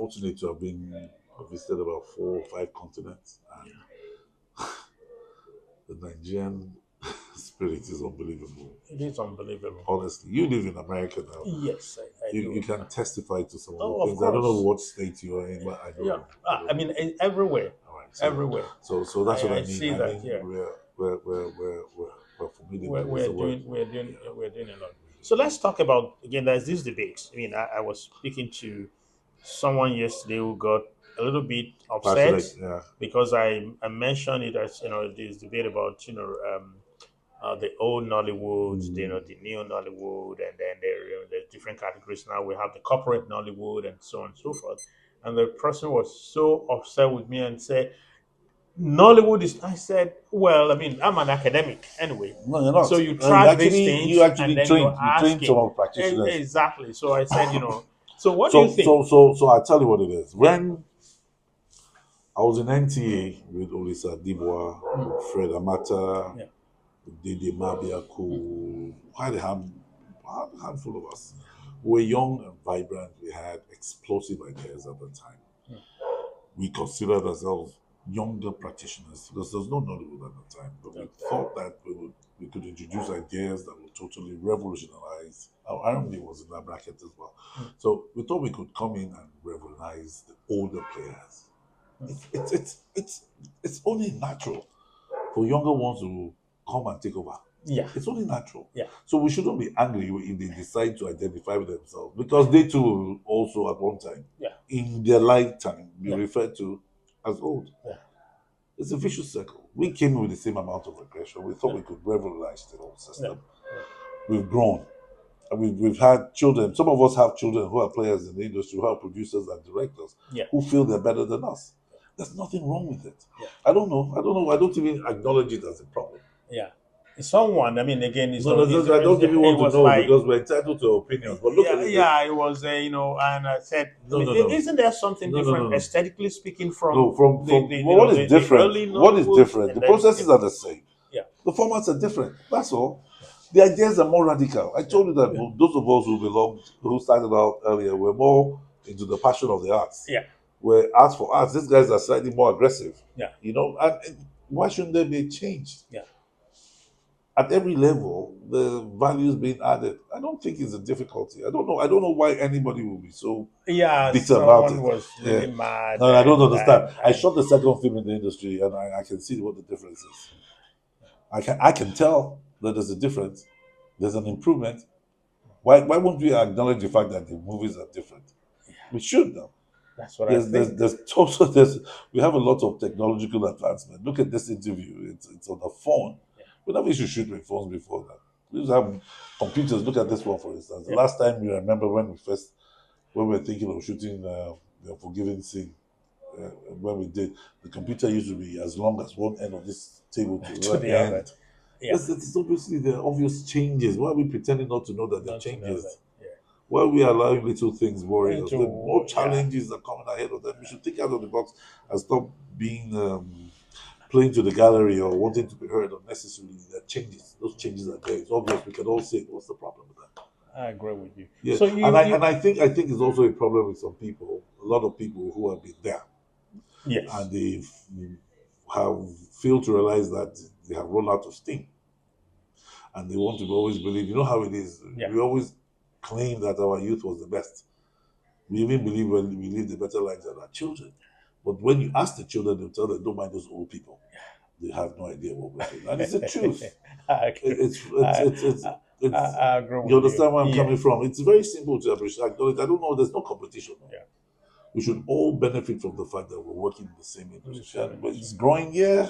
fortunate to have been visited about 4 or 5 continents, and the Nigerian spirit is unbelievable. It is unbelievable. Honestly, you live in America now. Yes, I You do. can testify to some of Oh, the of things. I don't know course. what state you are in, but I Yeah. know. I I know. mean, everywhere, All right. So, everywhere. so that's what I I mean. see I that. mean, Yeah. we're formidable. Is the word. Yeah. We're doing a lot. So let's talk about again. There's this debate. I mean, I was speaking to someone yesterday who got a little bit upset Passionate. Yeah. because I mentioned it as this debate about the old Nollywood, Mm. the new Nollywood, and then there's different categories now. We have the corporate Nollywood and so on and so forth. And the person was so upset with me and said, Nollywood is. I said, well, I mean, I'm an academic anyway. No, you're not. So you track these You things and actually then you're trained. You trained some asking. of practitioners. Exactly. So I said, so what do you think? So I tell you what it is. When I was in NTA with Olisa Dibwa, Mm, with Fred Amata, yeah. with Dede Mm, Mabiaku, quite a handful of us. We were young and vibrant. We had explosive ideas at the time. mm, We considered ourselves younger practitioners because there was no Nollywood at the time. But we yeah. thought that we could introduce ideas that would totally revolutionize. Our R&D was in that bracket as well. Mm, So we thought we could come in and revolutionize the older players. mm. It's only natural for younger ones to come and take over. Yeah. It's only natural. Yeah. So we shouldn't be angry if they decide to identify with themselves because they too will also at one time Yeah. in their lifetime be Yeah. referred to as old. Yeah. It's a vicious circle. We came in with the same amount of aggression. We thought Yeah. we could revolutionize the whole Yeah. system. We've grown. And we've had children. Some of us have children who are players in the industry, who are producers and directors, Yeah. who feel they're better than us. There's nothing wrong with it. Yeah. I don't know. I don't know. I don't even acknowledge it as a problem. Yeah. Someone, I mean, again, No, no, I don't even it want to was know like, because we're entitled to opinions. But look at yeah, it. yeah, it was, and I said, I No, mean, no, no, isn't there something no, no, no, different no. aesthetically speaking No, from from what is the different? early What is Nollywood different? and The then, processes are the same. yeah, The formats are different. That's all. The ideas are more radical. I yeah, told you that those of us who started out earlier, were more into the passion of the arts. yeah, Where arts for arts, these guys are slightly more aggressive. yeah, And why shouldn't there be a change? yeah. At every level, the values being added. I don't think it's a difficulty. I don't know. I don't know why anybody will be so Yeah, bitter about someone it. was Yeah. really mad, No, I don't understand. I and shot the second film in the industry, and I can see what the difference is. I can tell that there's a difference. There's an improvement. Why won't we acknowledge the fact that the movies are different? We should now. that's what I think. There's we have a lot of technological advancement. Look at this interview. It's on the phone. Yeah, We never used to shoot with phones before that. We used to have computers. Look at this one, for instance. The yeah, last time you remember when we were thinking of shooting the Forgiving Sin, when we did, the computer used to be as long as one end of this table to the to other the other. end. Yeah, It's obviously the obvious changes. Why are we pretending not to know that there are not to know that. changes? Yeah, Why are we allowing little things worry us? The more into yeah, challenges are coming ahead of them, we should think out of the box and stop being playing to the gallery or wanting to be heard unnecessarily. That changes, those changes are there. It's obvious. We can all say, what's the problem with that? I agree with you. Yeah, So and I think it's also a problem with some people. A lot of people who have been there yes, and they have failed to realize that they have run out of steam and they want to always believe. You know how it is. yeah, We always claim that our youth was the best. We even believe when we live the better lives than our children. But when you ask the children, they'll tell them, don't mind those old people. They have no idea what we're doing. And it's the truth. I It- agree. It's, it's, I, it's, it's, it's, I agree you with you. understand where I'm Yeah, coming from? It's very simple to appreciate. Acknowledge. I don't know, there's no competition. yeah. We should all benefit from the fact that we're working in the same industry. Same And when industry. it's growing, yeah,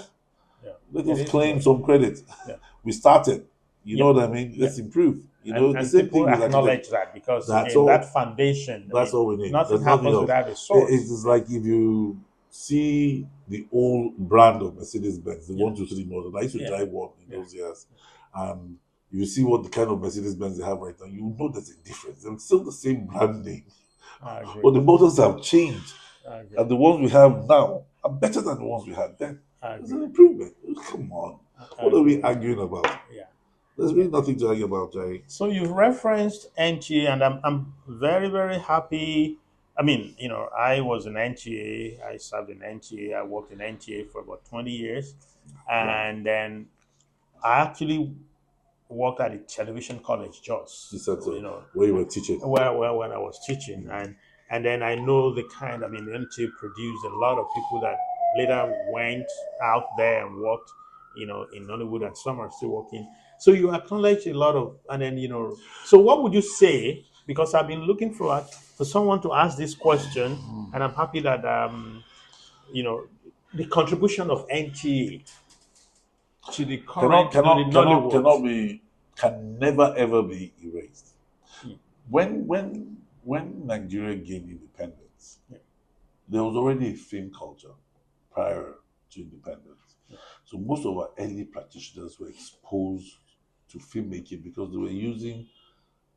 Yeah, let it us is claim growing. some credit. Yeah, We started. You yeah, know what I mean? yeah. Let's improve. The And same people thing with architecture. acknowledge that because That's again, that all. foundation. I That's mean, all we need. nothing There's nothing happens else. without a It's source. just like if you see the old brand of Mercedes Benz, the Yeah, 123 model. I used to yeah, drive one in yeah. those years, and you see what the kind of Mercedes Benz they have right now. You know there's a difference. It's still the same brand name, I agree. but the models have changed, I agree. and the ones we have now are better than the ones we had then. I It's agree. an improvement. Come on, I what are agree we with you. arguing about? Yeah. There's Yeah. really nothing to argue about, Jerry. So you've referenced NG, and I'm very very happy I mean, I was in NTA. I served in NTA. I worked in NTA for about 20 years, Wow. and then I actually worked at a television college, You Jos. said so. Where you were teaching. Well, when I was teaching, and then I know the kind. I mean, NTA produced a lot of people that later went out there and worked, in Hollywood, and some are still working. So you acknowledge a lot of, and then So what would you say? Because I've been looking for someone to ask this question, and I'm happy that you know the contribution of NTA to the Cannot current to the cannot cannot Nollywood. cannot be can never ever be erased. Mm. When Nigeria gained independence, there was already a film culture prior to independence. So most of our early practitioners were exposed to filmmaking because they were using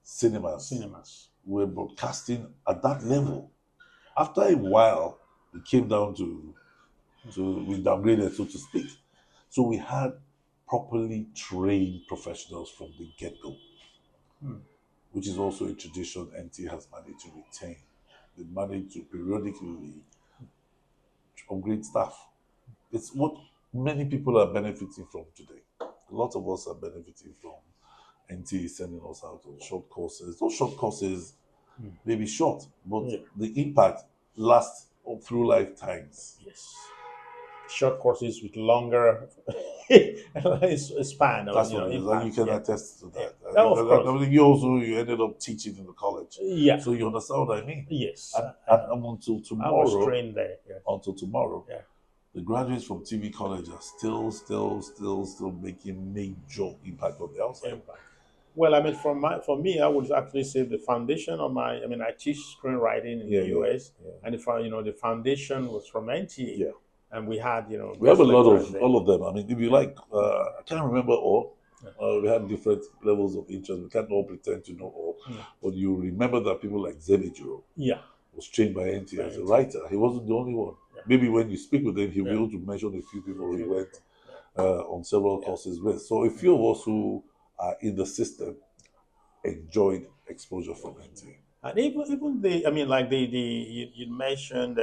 cinemas. Cinemas. We were broadcasting at that level. After a while, it came down to we downgraded, so to speak. So we had properly trained professionals from the get-go, Hmm. which is also a tradition NT has managed to retain. They managed to periodically upgrade staff. It's what many people are benefiting from today. A lot of us are benefiting from NT sending us out on short courses. Those short courses Hmm. may be short, but Yeah. the impact lasts through lifetimes. Yes. Short courses with longer span of That's what it is, and you impact. can Yeah. attest to Yeah. that. Oh, of course. I mean, you ended up teaching in the college, Yeah. so you understand what I mean. Yes. I And know. until I was tomorrow, trained there. Yeah. the graduates from TV college are still making major impact on the outside. Impact. Well, I mean, for me, I would actually say the foundation of my. I mean, I teach screenwriting in Yeah, the US, yeah. and the foundation was from NTA, Yeah. and we had We have guest a lot lecturers of there. all of them. I mean, if you like, I can't remember all. Yeah. We had different levels of interest. We can't all pretend to know all, Yeah. but you remember that people like Zebejuro Yeah. was trained by NT as a NTA. writer. He wasn't the only one. Yeah. Maybe when you speak with him, he'll be Yeah. able to mention a few people he went Yeah. on several courses with. So a few of us who are in the system enjoyed exposure from NT. And even I mean, like you mentioned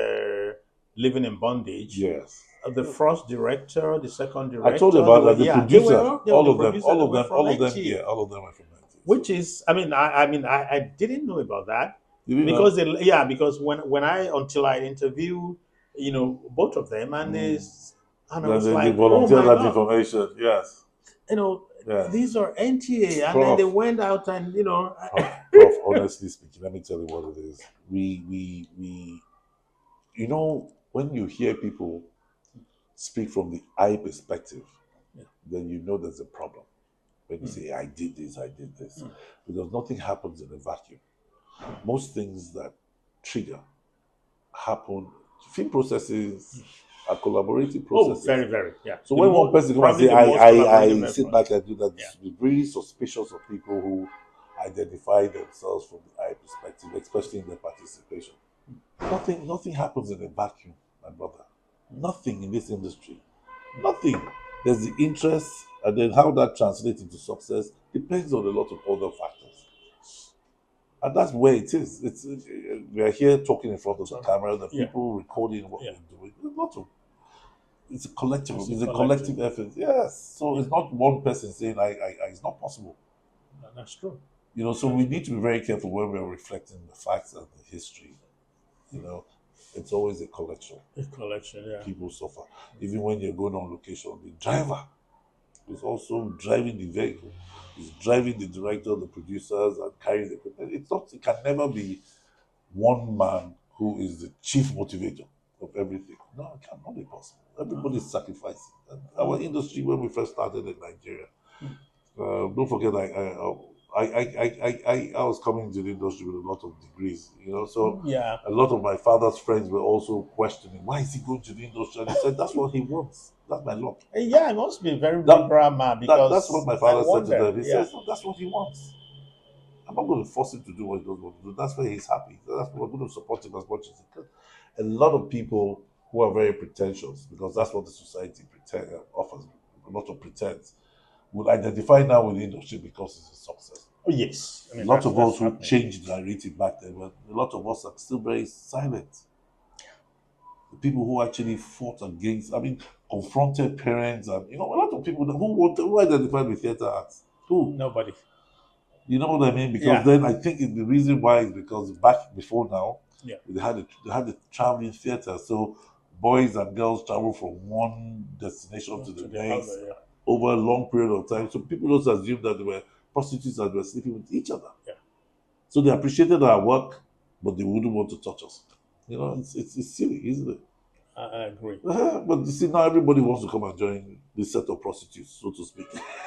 living in bondage. Yes. The first director, the second I director, told you they about were, that. The yeah, they producer, were all the of them, producer. all They of were them, from all of them, NTA. yeah, all of them are from NT. Which is, I mean, I didn't know about that You didn't because know? because when I until I interviewed both of them, and and I Then was they like, oh volunteer my that god, information. Yes, you know yes. these are NTA, and then Prof, they went out and Prof, honestly speaking, let me tell you what it is. We, when you hear people speak from the I perspective, Yeah. then you know there's a problem. When you say, I did this, because nothing happens in a vacuum. Most things that trigger happen, film processes are collaborative oh, processes. very, very, yeah. So when one person come and Probably say, the most collaborative I sit effort. back and do that, Yeah. be really suspicious of people who identify themselves from the I perspective, especially in their participation. Nothing happens in a vacuum, my brother. Nothing in this industry. Nothing. There's the interest, and then how that translates into success depends on a lot of other factors. And that's where it is. We are here talking in front of the camera, the Yeah. people recording what Yeah. we're doing. There's a lot of it's a collective. It's It's a a collective effort. Yes. So it's not one person saying, it's not possible. That's true. So we need to be very careful when we're reflecting the facts and the history. It's always a collection. A collection, yeah. People suffer. Even when you're going on location, the driver is also driving the vehicle. He's driving the director, the producers, and carrying the equipment. It can never be one man who is the chief motivator of everything. No, it cannot be possible. Everybody's sacrificing. And our industry, when we first started in Nigeria, don't forget, I was coming into the industry with a lot of degrees, so Yeah. a lot of my father's friends were also questioning, why is he going to the industry? And he said, that's what he wants. That's my luck. Yeah, it must be a very liberal man because That's what my father said to them. He says, no, that's what he wants. I'm not going to force him to do what he doesn't want to do. That's where he's happy. That's why we're going to support him as much as he can. A lot of people who are very pretentious, because that's what the society offers, a lot of pretense, will identify now with the industry because it's a success. Oh, yes. I A mean, lot of us that's who happening. changed the narrative back then, but a lot of us are still very silent. The people who actually fought against, I mean, confronted parents, and a lot of people who identified with theater arts. Who? Nobody. You know what I mean? Because Yeah. then I think the reason why is because back before now, Yeah. they had a traveling theater, so boys and girls travel from one destination to the To the next other. Yeah. over a long period of time. So people just assumed that they were prostitutes that were sleeping with each other. Yeah. So they appreciated our work, but they wouldn't want to touch us. It's silly, isn't it? I agree. But you see, now everybody wants to come and join this set of prostitutes, so to speak.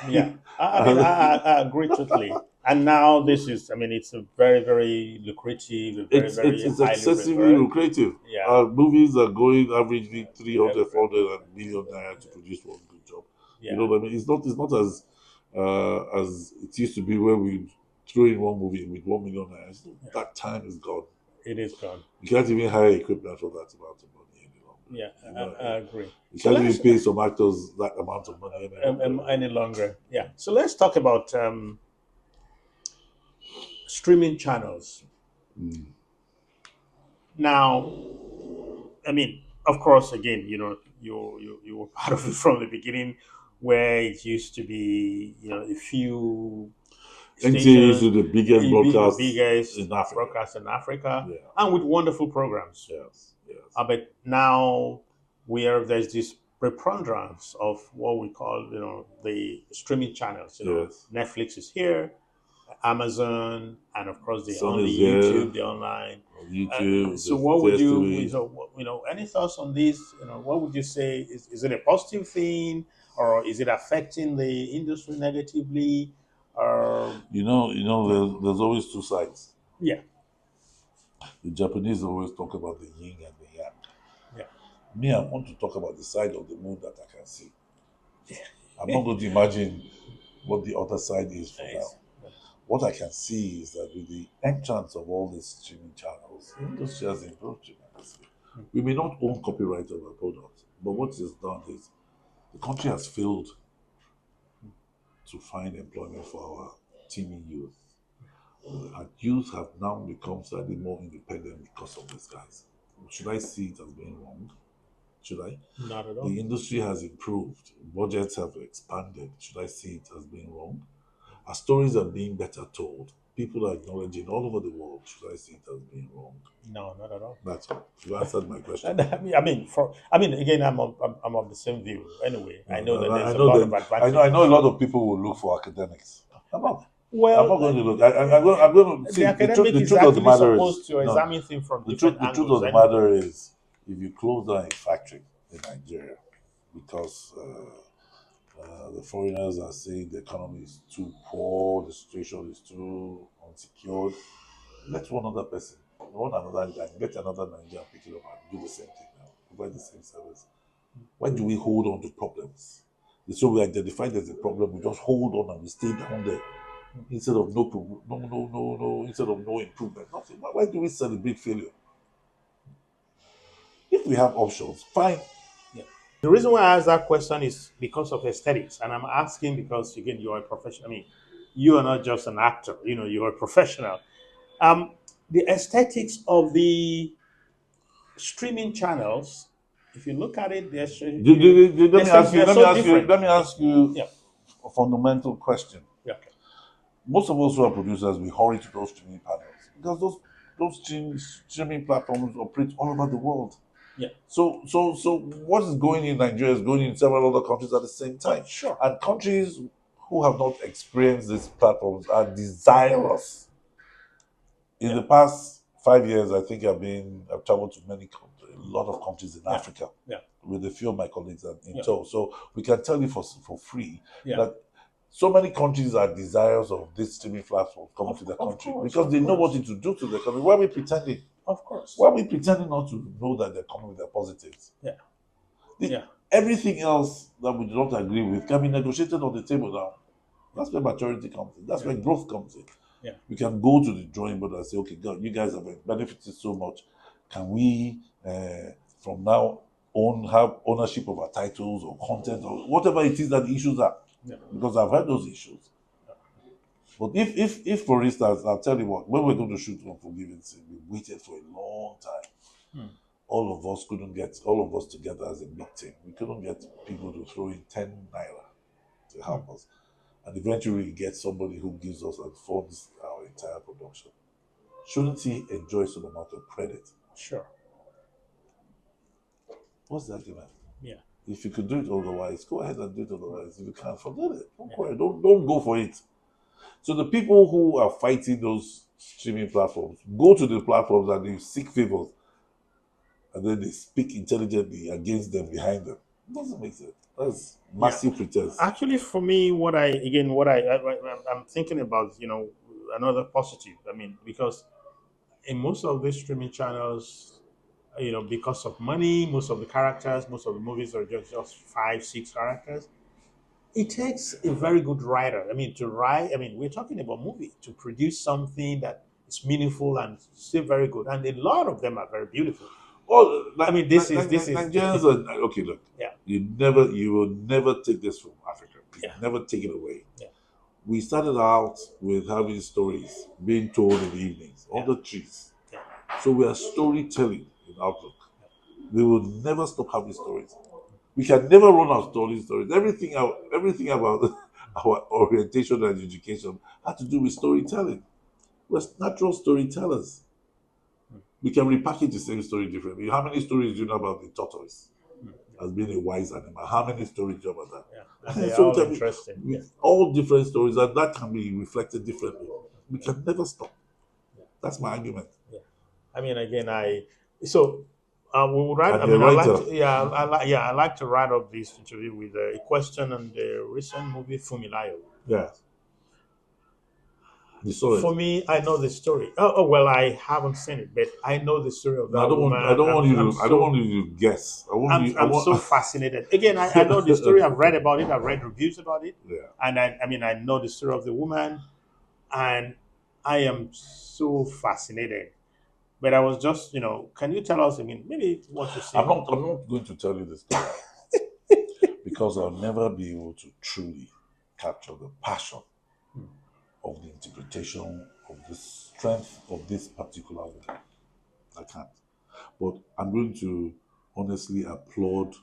Yeah. I mean, I agree totally. And now this is, I mean, it's a very, very lucrative, a very, It's very it's highly excessively revered. lucrative. Yeah. Movies are going averagely 300, Every- 400 million naira to produce one good job. You Yeah. know what I mean? It's not as it used to be where we throw in one movie with 1 million naira. That time is gone. It is gone. You can't even hire equipment for that amount of money any longer. Yeah. You know what I I mean? agree. You So can't let's even pay some actors that amount of money any longer. any longer. Yeah. So let's talk about streaming channels. Mm. Now, I mean, of course, again, you were part of it from the beginning, where it used to be, a few NTA is stations, the biggest the broadcast biggest in Africa. broadcast in Africa, Yeah. and with wonderful programs. Yes. Yes. But now there's this preponderance of what we call, the streaming channels. Yes. Netflix is here, Amazon, and of course the Sun on the is here YouTube, the online. on YouTube. So There's what would you, DSTV. any thoughts on this? What would you say? Is it a positive thing, or is it affecting the industry negatively? Or There's always two sides. yeah, The Japanese always talk about the yin and the yang. yeah, Me, I want to talk about the side of the moon that I can see. I'm not going to imagine what the other side is for now. nice. What I can see is that with the entrance of all these streaming channels, the industry has improved tremendously. We may not own copyright of our product, but what is done is the country has failed to find employment for our teeming youth. Our youth have now become slightly more independent because of these guys. Should I see it as being wrong? Should I? Not at all. The industry has improved, budgets have expanded. Should I see it as being wrong? Our stories are being better told. People are acknowledging all over the world. Should I see it as being wrong? No, not at all. That's all. You answered my question. And again, I'm of the same view. Anyway, I know that And there's a lot of advantages. I know a lot of people will look for academics. I'm not Well, going to look. I'm going to see the academic the is truth of the actually matter is supposed to no, examine things from the different truth angles. of the Anyway. matter is if you close down a factory in Nigeria because the foreigners are saying the economy is too poor, the situation is too unsecured, let one other person, one another guy, get another Nigerian pick it up and do the same thing now, provide the same service. Why do we hold on to problems? So we identify there's a problem, we just hold on and we stay down there instead of instead of no improvement. Nothing. Why do we celebrate failure? If we have options, fine. Yeah. The reason why I ask that question is because of aesthetics, and I'm asking because again, you're a professional. I mean, you are not just an actor. You're a professional. The aesthetics of the streaming channels, if you look at it, Let me ask you. they're so different. Let me ask you Yeah. a fundamental question. Yeah. Okay. Most of us who are producers, we hurry to those streaming panels because those streaming platforms operate all over the world. Yeah. So what is going in Nigeria is going in several other countries at the same time. Sure. And countries who have not experienced these platforms are desirous. In the past 5 years, I think I've traveled to a lot of countries in Africa. Yeah. With a few of my colleagues in tow. So we can tell you for free Yeah. that so many countries are desirous of this streaming platform coming to their country because they know what it will do to the country. Why are we pretending? Of course. Why are we pretending not to know that they're coming with their positives? Yeah. Everything else that we do not agree with can be negotiated on the table now. That's where maturity comes in. That's where growth comes in. Yeah. We can go to the drawing board and say, okay, God, you guys have benefited so much. Can we, from now on, have ownership of our titles or content or whatever it is that the issues are? Yeah. Because I've heard those issues. But if for instance, I'll tell you what, when we're going to shoot Unforgiven Sin, we waited for a long time. Hmm. All of us couldn't get all of us together as a big team. We couldn't get people to throw in 10 naira to Hmm. help us. And eventually we get somebody who gives us and funds our entire production. Shouldn't he enjoy some amount of credit? Sure. What's the argument? Yeah. If you could do it otherwise, go ahead and do it otherwise. If you can't, forget it. Don't Yeah. worry. Don't go for it. So the people who are fighting those streaming platforms go to the platforms and they seek favors, and then they speak intelligently against them behind them. It doesn't make sense. That's Yeah. massive pretense. Actually, for me, I'm thinking about, another positive. I mean, because in most of these streaming channels, because of money, most of the characters, most of the movies are just five, six characters. It takes a very good writer. I mean, to write. I mean, we're talking about movie to produce something that is meaningful and still very good, and a lot of them are very beautiful. Well, I mean, this is Nigerians are okay. Look, yeah, you will never take this from Africa. You yeah, never take it away. yeah, We started out with having stories being told in the evenings yeah, under trees. yeah. So we are storytelling in Outlook. We will never stop having stories. We can never run out of stories. Everything about our orientation and education had to do with storytelling. We're natural storytellers. We can repackage the same story differently. How many stories do you know about the tortoise Mm, as being a wise animal? How many stories do you know about yeah, and that? they are So we all can interesting. Yeah, with all different stories, and that can be reflected differently. We yeah, can never stop. yeah, That's my argument. yeah. I mean, again, so we would write. And I you're mean, I right. like to. Yeah, I like to write up this interview with a question on the recent movie Fumilayo. Yeah, you saw it. For me, I know the story. Well, I haven't seen it, but I know the story of No, I that don't want. I woman. don't want you I'm to. I don't want so you to guess. I want you. I I'm so want. fascinated. Again, I know the story. I've read about it. I've read reviews about it, Yeah. and I mean, I know the story of the woman, and I am so fascinated. But I was just, can you tell us? I mean, maybe what you see. I'm not going to tell you the story because I'll never be able to truly capture the passion Hmm. of the interpretation of the strength of this particular one. I can't. But I'm going to honestly applaud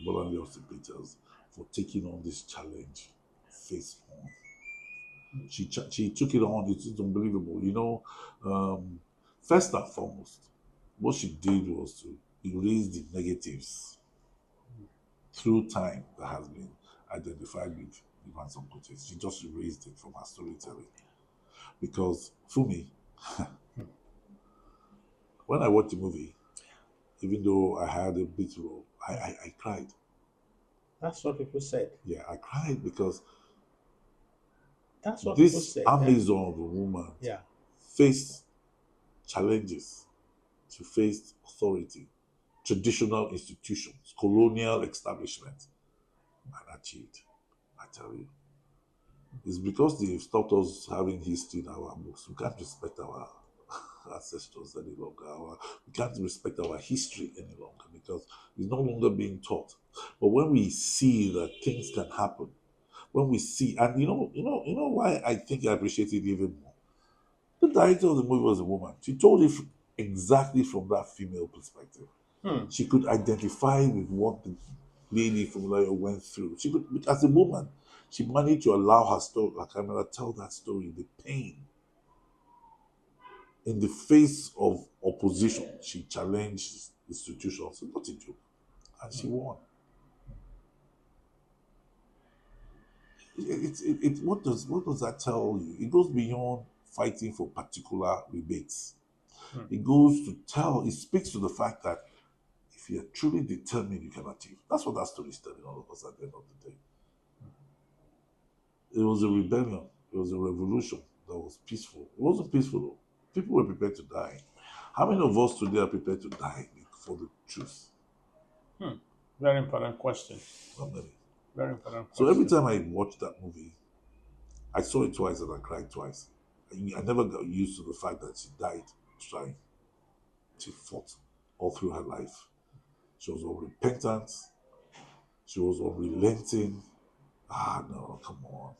Bolanle Peters for taking on this challenge face on. She took it on. It's unbelievable. First and foremost, what she did was to erase the negatives through time that has been identified with the ransom protest. She just erased it from her storytelling. Because for me, when I watched the movie, even though I had a bit role, I cried. That's what people said. Yeah, I cried because That's what people this said. Yeah, Amazon of a woman yeah. faced challenges. She faced authority, traditional institutions, colonial establishment, and achieved. I tell you. It's because they've stopped us having history in our books. We can't respect our ancestors any longer. We can't respect our history any longer because it's no longer being taught. But when we see that things can happen, when we see, and why I think I appreciate it even more. The director of the movie was a woman. She told it exactly from that female perspective. Hmm. She could identify with what the lady from Lawyer went through. She could, as a woman, she managed to allow her story, her camera, tell that story, the pain. In the face of opposition, she challenged institutions. It's not a joke. And she won. What does that tell you? It goes beyond fighting for particular rebates. Hmm. It speaks to the fact that if you're truly determined, you can achieve. That's what that story is telling all of us at the end of the day. It was a rebellion. It was a revolution that was peaceful. It wasn't peaceful though. People were prepared to die. How many of us today are prepared to die for the truth? Hmm. Very important question. Not many. Very important So every question. time I watched that movie, I saw it twice and I cried twice. I never got used to the fact that she died trying. She fought all through her life. She was unrepentant. She was unrelenting. Ah, no, come on.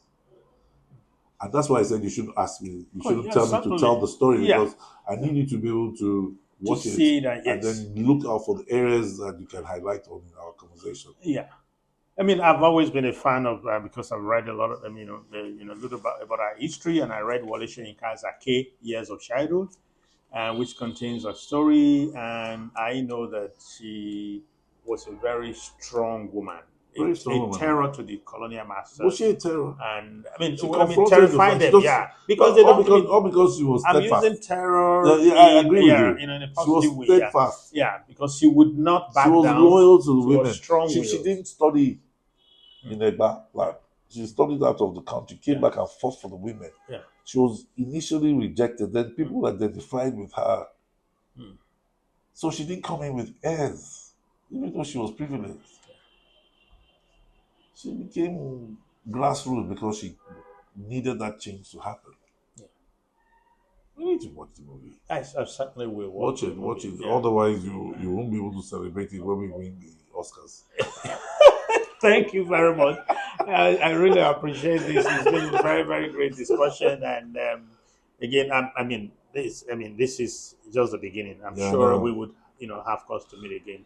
And that's why I said you shouldn't ask me. You Oh, shouldn't yes, tell me to tell certainly. the story Yeah. because I need you to be able to To watch it see that, and yes. then look out for the areas that you can highlight on in our conversation. Yeah. I mean, I've always been a fan of because I've read a lot of them, little about our history, and I read Wole Soyinka's Ake, Years of Childhood, which contains a story, and I know that she was a very strong woman, Very a strong woman. terror to the colonial Was she masters, a terror? and She I mean, confronted the terrifying fact. She them, just yeah, because they don't. I mean, all because she was I'm using steadfast. Yeah, terror yeah, I agree with you. in a She was positive way, yeah, steadfast. yeah, because she would not She back was down. loyal to the She was women. She strong-willed. didn't study in Mm. Egba. Like she studied out of the country, came Yeah, back and fought for the women. yeah. She was initially rejected. Then Mm, people identified with her. mm. So she didn't come in with airs, even though she was privileged. She became grassroots because she needed that change to happen. Yeah. You need to watch the movie. I certainly will watch Watch the it, watch movie. it. Yeah. Otherwise, you won't be able to celebrate it when we win the Oscars. Thank you very much. I really appreciate this. It's been a very, very great discussion. And again, I mean, this is just the beginning. I'm Yeah, I sure we know. would, have cause to meet again.